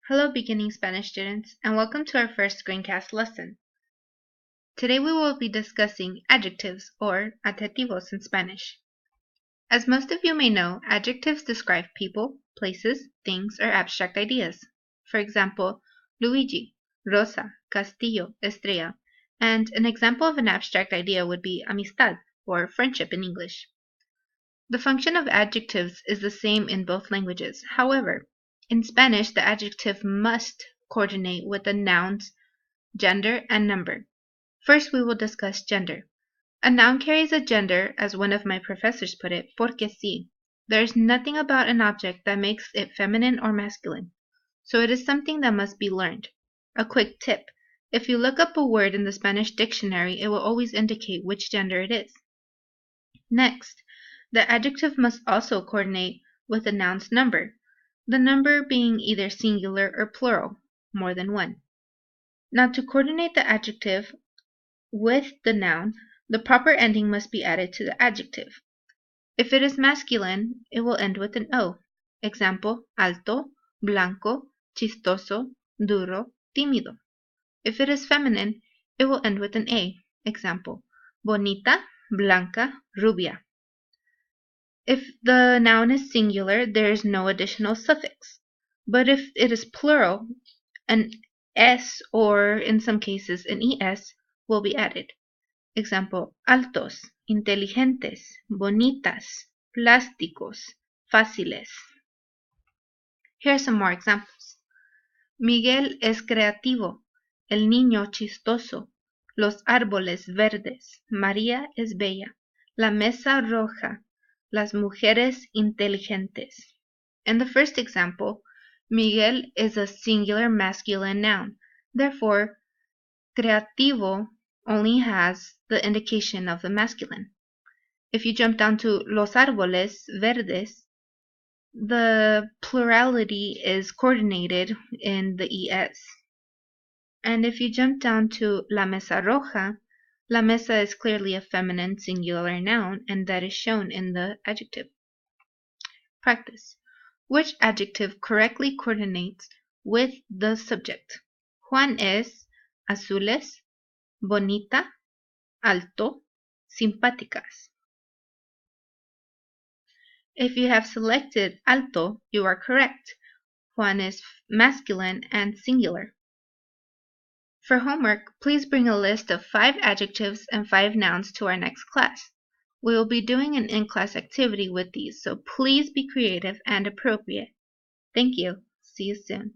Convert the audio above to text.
Hello beginning Spanish students, and welcome to our first Screencast lesson. Today we will be discussing adjectives or adjetivos in Spanish. As most of you may know, adjectives describe people, places, things, or abstract ideas. For example, Luigi, Rosa, Castillo, Estrella, and an example of an abstract idea would be amistad, or friendship in English. The function of adjectives is the same in both languages. However, in Spanish, the adjective must coordinate with the nouns, gender, and number. First, we will discuss gender. A noun carries a gender, as one of my professors put it, porque sí. There is nothing about an object that makes it feminine or masculine, so it is something that must be learned. A quick tip: if you look up a word in the Spanish dictionary, it will always indicate which gender it is. Next, the adjective must also coordinate with the noun's number, the number being either singular or plural, more than one. Now, to coordinate the adjective with the noun, the proper ending must be added to the adjective. If it is masculine, it will end with an O. Example, alto, blanco, chistoso, duro, tímido. If it is feminine, it will end with an A. Example, bonita, blanca, rubia. If the noun is singular, there is no additional suffix. But if it is plural, an S or, in some cases, an ES will be added. Example, altos, inteligentes, bonitas, plásticos, fáciles. Here are some more examples. Miguel es creativo, el niño chistoso, los árboles verdes, María es bella, la mesa roja, las mujeres inteligentes. In the first example, Miguel is a singular masculine noun. Therefore, creativo only has the indication of the masculine. If you jump down to los árboles verdes, the plurality is coordinated in the ES. And if you jump down to la mesa roja, la mesa is clearly a feminine singular noun, and that is shown in the adjective. Practice. Which adjective correctly coordinates with the subject? Juan es azules, bonita, alto, simpáticas. If you have selected alto, you are correct. Juan is masculine and singular. For homework, please bring a list of 5 adjectives and 5 nouns to our next class. We will be doing an in-class activity with these, so please be creative and appropriate. Thank you. See you soon.